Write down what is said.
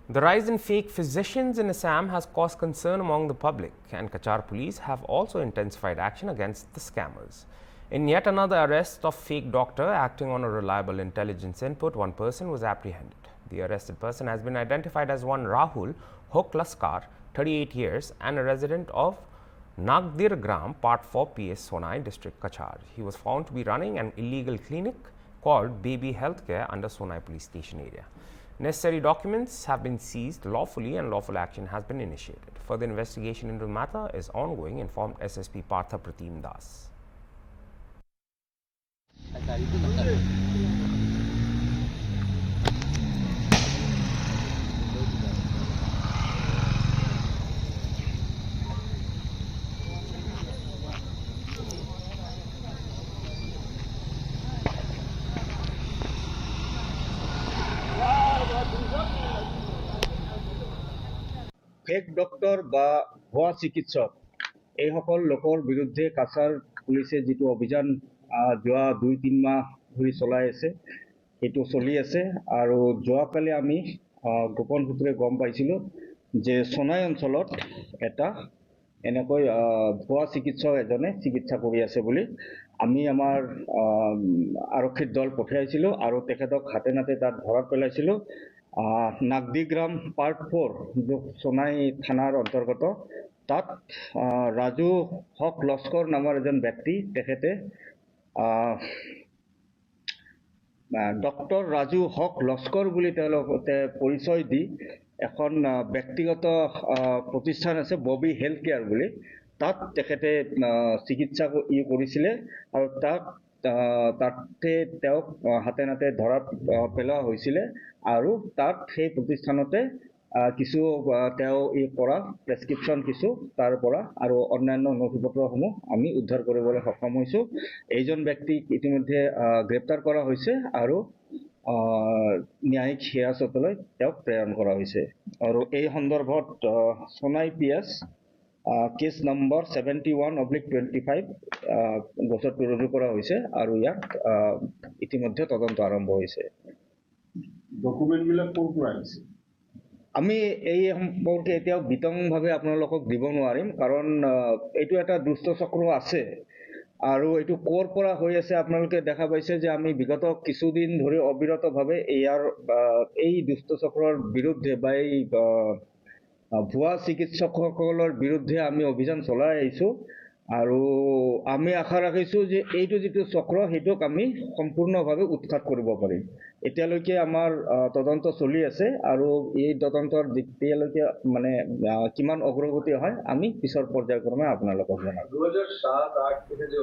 The rise in fake physicians in Assam has caused concern among the public, and Kachar police have also intensified action against the scammers. In yet another arrest of fake doctor acting on a reliable intelligence input, one person was apprehended. The arrested person has been identified as one Rahul Hoklaskar, 38 years, and a resident of Nagdir Gram, Part 4 PS Sonai district, Kachar. He was found to be running an illegal clinic called Baby Healthcare under Sonai police station area. Necessary documents have been seized lawfully and lawful action has been initiated. Further investigation into the matter is ongoing, informed SSP Partha Pratim Das. Fake doctor বা ভুৱা চিকিৎসক এইসকল লোকৰ বিৰুদ্ধে কাছাৰ পুলিচে যিটো অভিযান যোৱা 2-3 মাহ ধৰি চলাই আছে সেইটো চলি আছে আৰু যোৱাকালি আমি গোপন সূত্ৰে গম পাইছিলোঁ যে সোনাই অঞ্চলত এটা এনেকৈ ভুৱা চিকিৎসক এজনে চিকিৎসা কৰি আছে বুলি আমি আমাৰ আৰক্ষীৰ দল পঠিয়াইছিলোঁ আৰু তেখেতক হাতে নাতে তাত ধৰা পেলাইছিলোঁ। নাগদিগ্ৰাম পাৰ্ট 4 সোনাই থানাৰ অন্তৰ্গত তাত ৰাজু হক লস্কৰ নামৰ এজন ব্যক্তি তেখেতে ডক্টৰ ৰাজু হক লস্কৰ বুলি তেওঁলোকে পৰিচয় দি এখন ব্যক্তিগত প্ৰতিষ্ঠান আছে ববি হেল্থ কেয়াৰ বুলি তাত তেখেতে চিকিৎসা কৰিছিলে আৰু তাতে তেওঁক হাতে নাতে ধৰা পেলোৱা হৈছিলে আৰু তাত সেই প্ৰতিষ্ঠানতে কিছু তেওঁ কৰা প্ৰেছক্ৰিপশ্যন কিছু তাৰ পৰা আৰু অন্যান্য নথিপত্ৰসমূহ আমি উদ্ধাৰ কৰিবলৈ সক্ষম হৈছোঁ। এইজন ব্যক্তিক ইতিমধ্যে গ্ৰেপ্তাৰ কৰা হৈছে আৰু ন্যায়িক হিৰাসতলৈ তেওঁক প্ৰেৰণ কৰা হৈছে আৰু এই সন্দৰ্ভত সোনাই PS কেছ নম্বৰ 71/25 গোচৰটো ৰুজু কৰা হৈছে আৰু ইয়াত ইতিমধ্যে তদন্ত আৰম্ভ হৈছে। ডকুমেণ্টবিলাক ক'ৰ পৰা আহিছে? আমি এই সম্পৰ্কে এতিয়াও বিতংভাৱে আপোনালোকক দিব নোৱাৰিম কাৰণ এইটো এটা দুষ্ট চক্ৰ আছে আৰু এইটো ক'ৰ পৰা হৈ আছে আপোনালোকে দেখা পাইছে যে আমি বিগত কিছুদিন ধৰি অবিৰতভাৱে এই দুষ্ট চক্ৰৰ বিৰুদ্ধে বা এই ভুৱা চিকিৎসকসকলৰ বিৰুদ্ধে আমি অভিযান চলাই আহিছোঁ আৰু আমি আশা ৰাখিছোঁ যে এইটো যিটো চক্ৰ সেইটোক আমি সম্পূৰ্ণভাৱে উৎখাত কৰিব পাৰিম। এতিয়ালৈকে আমাৰ তদন্ত চলি আছে আৰু এই তদন্তৰ যেতিয়ালৈকে মানে কিমান অগ্ৰগতি হয় আমি পিছৰ পৰ্যায়ক্ৰমে আপোনালোকক জনাম। 2007-8 থেকে যে